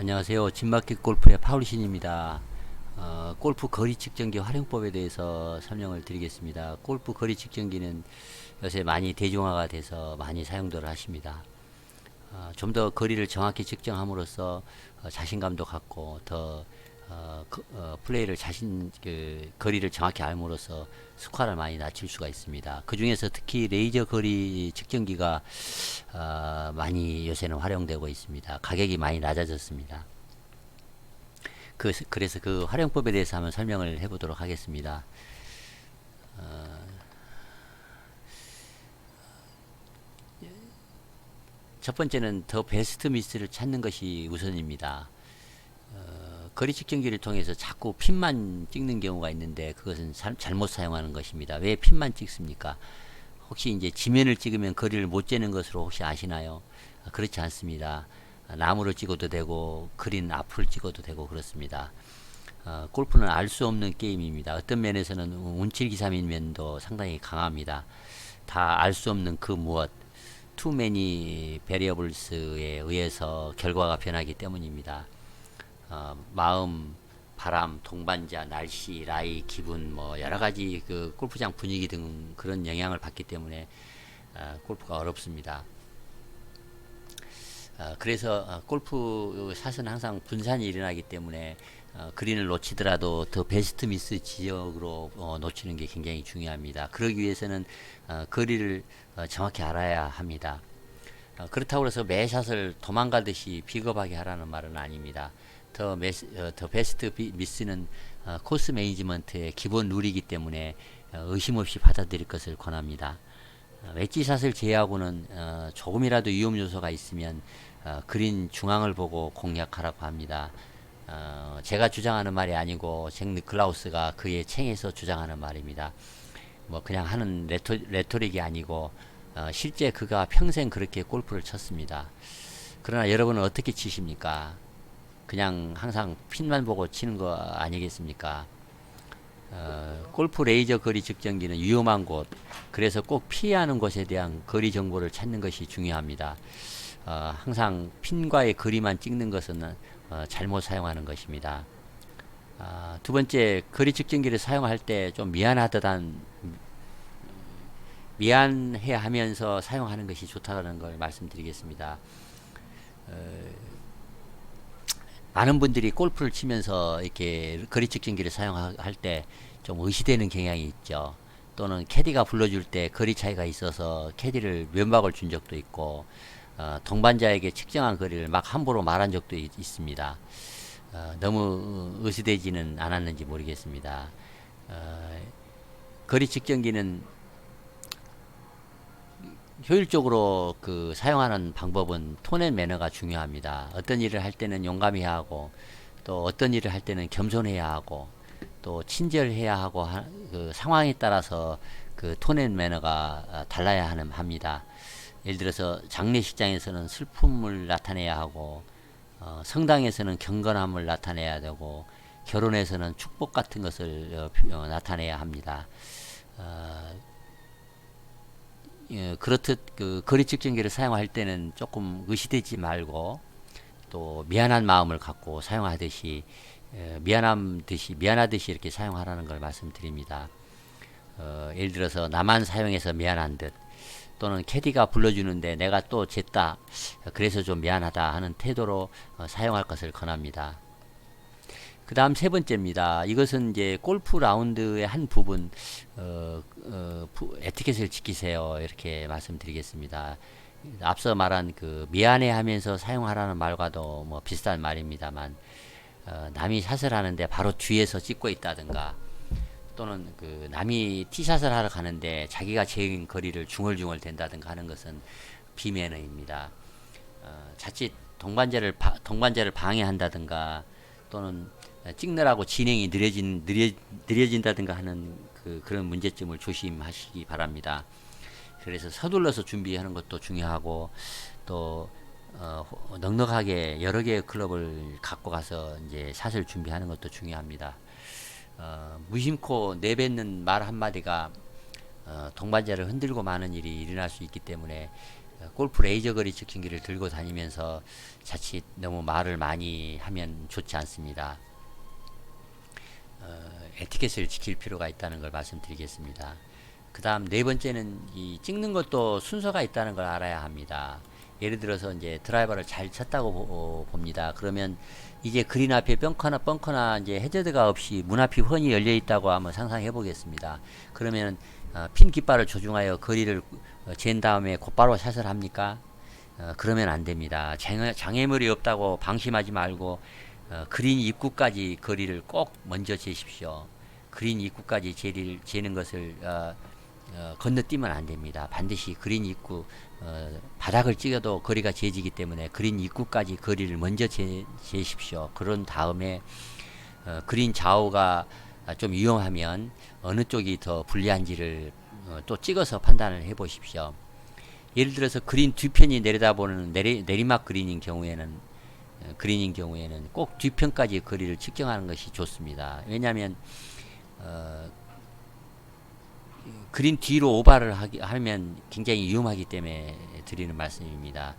안녕하세요. 진마켓 골프의 파울신입니다. 골프 거리 측정기 활용법에 대해서 설명을 드리겠습니다. 골프 거리 측정기는 요새 많이 대중화가 돼서 많이 사용들 하십니다. 좀 더 거리를 정확히 측정함으로써 자신감도 갖고 더 플레이를 거리를 정확히 알므로써 스코어를 많이 낮출 수가 있습니다. 그 중에서 특히 레이저 거리 측정기가 많이 요새는 활용되고 있습니다. 가격이 많이 낮아졌습니다. 그래서 그 활용법에 대해서 한번 설명을 해보도록 하겠습니다. 첫 번째는 더 베스트 미스를 찾는 것이 우선입니다. 거리 측정기를 통해서 자꾸 핀만 찍는 경우가 있는데 그것은 잘못 사용하는 것입니다. 왜 핀만 찍습니까? 혹시 이제 지면을 찍으면 거리를 못 재는 것으로 혹시 아시나요? 그렇지 않습니다. 나무를 찍어도 되고 그린 앞을 찍어도 되고 그렇습니다. 골프는 알 수 없는 게임입니다. 어떤 면에서는 운칠기삼인 면도 상당히 강합니다. 다 알 수 없는 그 무엇, too many variables에 의해서 결과가 변하기 때문입니다. 마음, 바람, 동반자, 날씨, 라이, 기분, 뭐 여러 가지 그 골프장 분위기 등 그런 영향을 받기 때문에 골프가 어렵습니다. 그래서 골프 샷은 항상 분산이 일어나기 때문에 그린을 놓치더라도 더 베스트 미스 지역으로 놓치는 게 굉장히 중요합니다. 그러기 위해서는 거리를 정확히 알아야 합니다. 그렇다고 해서 매 샷을 도망가듯이 비겁하게 하라는 말은 아닙니다. 더 베스트 미스는 코스 매니지먼트의 기본 룰이기 때문에 의심 없이 받아들일 것을 권합니다. 웨지샷을 제외하고는 조금이라도 위험 요소가 있으면 그린 중앙을 보고 공략하라고 합니다. 제가 주장하는 말이 아니고 잭 니클라우스가 그의 책에서 주장하는 말입니다. 뭐 그냥 하는 레토릭이 아니고 실제 그가 평생 그렇게 골프를 쳤습니다. 그러나 여러분은 어떻게 치십니까? 그냥 항상 핀만 보고 치는 거 아니겠습니까? 골프 레이저 거리 측정기는 위험한 곳, 그래서 꼭 피해야 하는 곳에 대한 거리 정보를 찾는 것이 중요합니다. 항상 핀과의 거리만 찍는 것은 잘못 사용하는 것입니다. 두 번째, 거리 측정기를 사용할 때 좀 미안해 하면서 사용하는 것이 좋다는 걸 말씀드리겠습니다. 많은 분들이 골프를 치면서 이렇게 거리 측정기를 사용할 때 좀 의시되는 경향이 있죠. 또는 캐디가 불러줄 때 거리 차이가 있어서 캐디를 면박을 준 적도 있고, 동반자에게 측정한 거리를 막 함부로 말한 적도 있습니다. 너무 의시되지는 않았는지 모르겠습니다. 거리 측정기는 효율적으로 그 사용하는 방법은 톤 앤 매너가 중요합니다. 어떤 일을 할 때는 용감히 해야 하고, 또 어떤 일을 할 때는 겸손해야 하고, 또 친절해야 하고, 그 상황에 따라서 그 톤 앤 매너가 달라야 합니다. 예를 들어서 장례식장에서는 슬픔을 나타내야 하고, 성당에서는 경건함을 나타내야 되고, 결혼에서는 축복 같은 것을 나타내야 합니다. 그렇듯 그 거리 측정기를 사용할 때는 조금 의시되지 말고 또 미안한 마음을 갖고 사용하듯이 미안하듯이 이렇게 사용하라는 걸 말씀드립니다. 예를 들어서 나만 사용해서 미안한 듯, 또는 캐디가 불러주는데 내가 또 쟀다 그래서 좀 미안하다 하는 태도로 사용할 것을 권합니다. 그 다음 세 번째입니다. 이것은 이제 골프 라운드의 한 부분, 에티켓을 지키세요. 이렇게 말씀드리겠습니다. 앞서 말한 그 미안해 하면서 사용하라는 말과도 뭐 비슷한 말입니다만, 남이 샷을 하는데 바로 뒤에서 찍고 있다든가, 또는 그 남이 티샷을 하러 가는데 자기가 재인 거리를 중얼중얼 댄다든가 하는 것은 비매너입니다. 자칫 동반자를 방해한다든가, 또는 찍느라고 진행이 느려진다든가 하는 그런 문제점을 조심하시기 바랍니다. 그래서 서둘러서 준비하는 것도 중요하고, 또 넉넉하게 여러 개의 클럽을 갖고 가서 이제 샷을 준비하는 것도 중요합니다. 무심코 내뱉는 말 한마디가 동반자를 흔들고 마는 일이 일어날 수 있기 때문에 골프 레이저 거리 측정기를 들고 다니면서 자칫 너무 말을 많이 하면 좋지 않습니다. 에티켓을 지킬 필요가 있다는 걸 말씀드리겠습니다. 그 다음 네 번째는 이 찍는 것도 순서가 있다는 걸 알아야 합니다. 예를 들어서 이제 드라이버를 잘 쳤다고 봅니다. 그러면 이제 그린 앞에 벙커나 이제 해저드가 없이 문 앞이 훤히 열려 있다고 한번 상상해 보겠습니다. 그러면 핀 깃발을 조종하여 거리를 잰 다음에 곧바로 샷을 합니까? 그러면 안 됩니다. 장애물이 없다고 방심하지 말고 그린 입구까지 거리를 꼭 먼저 재십시오. 그린 입구까지 재는 것을 건너뛰면 안 됩니다. 반드시 그린 입구 바닥을 찍어도 거리가 재지기 때문에 그린 입구까지 거리를 먼저 재십시오. 그런 다음에 그린 좌우가 좀 위험하면 어느 쪽이 더 불리한지를 또 찍어서 판단을 해 보십시오. 예를 들어서 그린 뒤편이 내려다보는 내리막 그린인 경우에는 꼭 뒤편까지 거리를 측정하는 것이 좋습니다. 왜냐하면 그린 뒤로 오바를 하면 굉장히 위험하기 때문에 드리는 말씀입니다.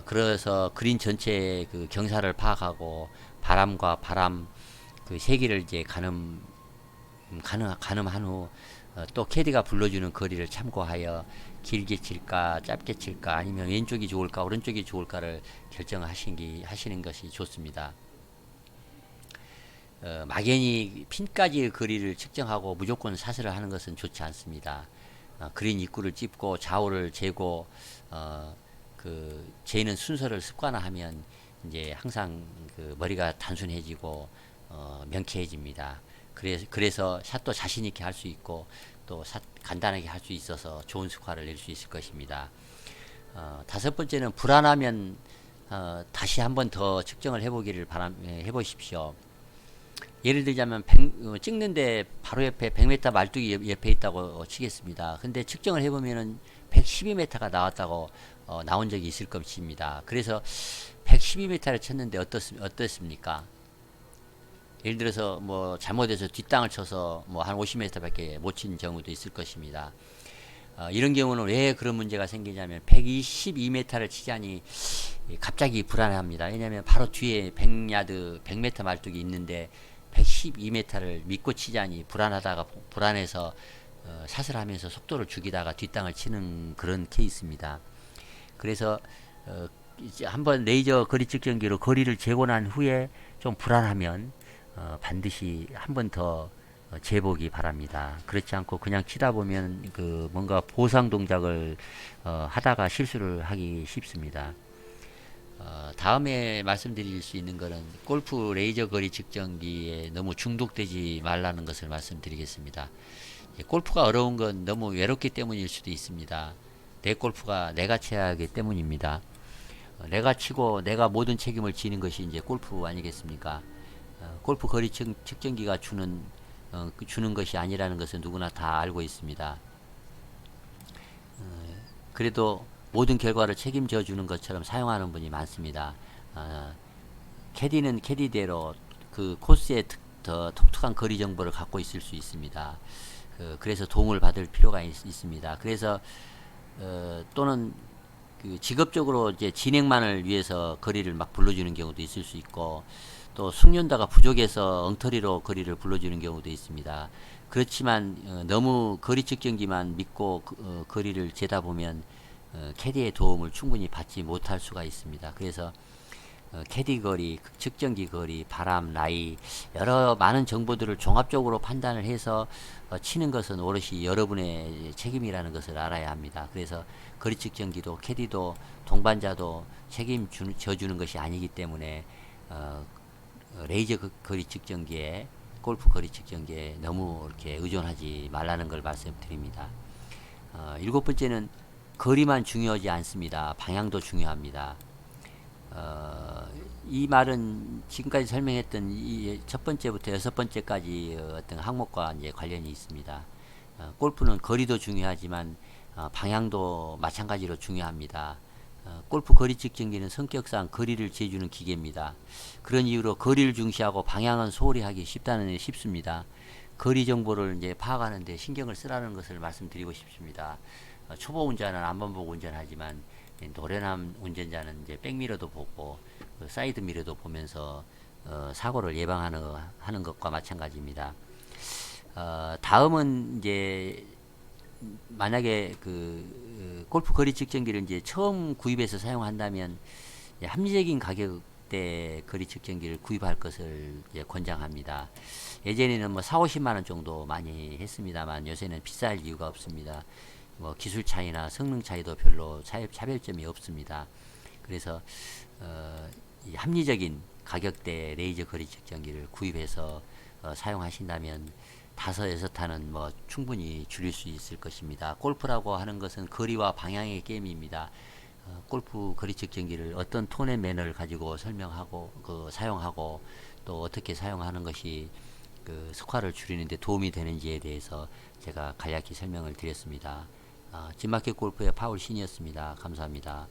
그래서 그린 전체의 그 경사를 파악하고 바람과 바람 그 세기를 이제 가늠한 후 또 캐디가 불러주는 거리를 참고하여 길게 칠까 짧게 칠까 아니면 왼쪽이 좋을까 오른쪽이 좋을까를 결정하시는 것이 좋습니다. 막연히 핀까지의 거리를 측정하고 무조건 사슬을 하는 것은 좋지 않습니다. 그린 입구를 찝고 좌우를 재고 그 재는 순서를 습관화하면 이제 항상 그 머리가 단순해지고 명쾌해집니다. 그래서 샷도 자신 있게 할 수 있고 또 샷 간단하게 할 수 있어서 좋은 스코어를 낼 수 있을 것입니다. 다섯 번째는 불안하면 다시 한번 더 측정을 해보십시오. 예를 들자면 찍는데 바로 옆에 100m 말뚝이 옆에 있다고 치겠습니다. 근데 측정을 해보면은 112m가 나왔다고 나온 적이 있을 것입니다. 그래서 112m를 쳤는데 어떻습니까? 예를 들어서 뭐 잘못해서 뒷땅을 쳐서 뭐 한 50m밖에 못 친 경우도 있을 것입니다. 이런 경우는 왜 그런 문제가 생기냐면 122m를 치자니 갑자기 불안합니다. 왜냐하면 바로 뒤에 100m 말뚝이 있는데 112m를 믿고 치자니 불안해서 샷을 하면서 속도를 죽이다가 뒷땅을 치는 그런 케이스입니다. 그래서 이제 한번 레이저 거리 측정기로 거리를 재고 난 후에 좀 불안하면 반드시 한 번 더 재보기 바랍니다. 그렇지 않고 그냥 치다 보면 그 뭔가 보상 동작을 하다가 실수를 하기 쉽습니다. 다음에 말씀드릴 수 있는 것은 골프 레이저 거리 측정기에 너무 중독되지 말라는 것을 말씀드리겠습니다. 골프가 어려운 건 너무 외롭기 때문일 수도 있습니다. 내 골프가 내가 쳐야 하기 때문입니다. 내가 치고 내가 모든 책임을 지는 것이 이제 골프 아니겠습니까? 골프 거리 측정기가 주는 것이 아니라는 것은 누구나 다 알고 있습니다. 그래도 모든 결과를 책임져 주는 것처럼 사용하는 분이 많습니다. 캐디는 캐디대로 그 코스에 더 독특한 거리 정보를 갖고 있을 수 있습니다. 그래서 도움을 받을 필요가 있습니다. 그래서 또는 그 직업적으로 이제 진행만을 위해서 거리를 막 불러주는 경우도 있을 수 있고 또 숙련도가 부족해서 엉터리로 거리를 불러주는 경우도 있습니다. 그렇지만 너무 거리 측정기만 믿고 거리를 재다 보면 캐디의 도움을 충분히 받지 못할 수가 있습니다. 그래서 캐디 거리, 측정기 거리, 바람, 라이 여러 많은 정보들을 종합적으로 판단을 해서 치는 것은 오롯이 여러분의 책임이라는 것을 알아야 합니다. 그래서 거리 측정기도 캐디도 동반자도 책임져 주는 것이 아니기 때문에 레이저 거리 측정기에 골프 거리 측정기에 너무 이렇게 의존하지 말라는 걸 말씀드립니다. 일곱 번째는 거리만 중요하지 않습니다. 방향도 중요합니다. 이 말은 지금까지 설명했던 이 첫 번째부터 여섯 번째까지 어떤 항목과 이제 관련이 있습니다. 골프는 거리도 중요하지만 방향도 마찬가지로 중요합니다. 골프 거리 측정기는 성격상 거리를 재주는 기계입니다. 그런 이유로 거리를 중시하고 방향은 소홀히 하기 쉽습니다. 거리 정보를 이제 파악하는데 신경을 쓰라는 것을 말씀드리고 싶습니다. 초보 운전은 앞만 보고 운전하지만 노련한 운전자는 이제 백미러도 보고 그 사이드 미러도 보면서 사고를 예방하는 것과 마찬가지입니다. 다음은 이제 만약에 그 골프 거리 측정기를 이제 처음 구입해서 사용한다면 합리적인 가격대 거리 측정기를 구입할 것을 이제 권장합니다. 예전에는 뭐 4, 50만 원 정도 많이 했습니다만 요새는 비쌀 이유가 없습니다. 뭐 기술 차이나 성능 차이도 별로 차별점이 없습니다. 그래서 이 합리적인 가격대 레이저 거리 측정기를 구입해서 사용하신다면 다섯 여섯 타는 뭐 충분히 줄일 수 있을 것입니다. 골프라고 하는 것은 거리와 방향의 게임입니다. 골프 거리 측정기를 어떤 톤의 매너를 가지고 설명하고 사용하고 또 어떻게 사용하는 것이 그 스코어를 줄이는 데 도움이 되는지에 대해서 제가 간략히 설명을 드렸습니다. 진마켓 골프의 파울 신이었습니다. 감사합니다.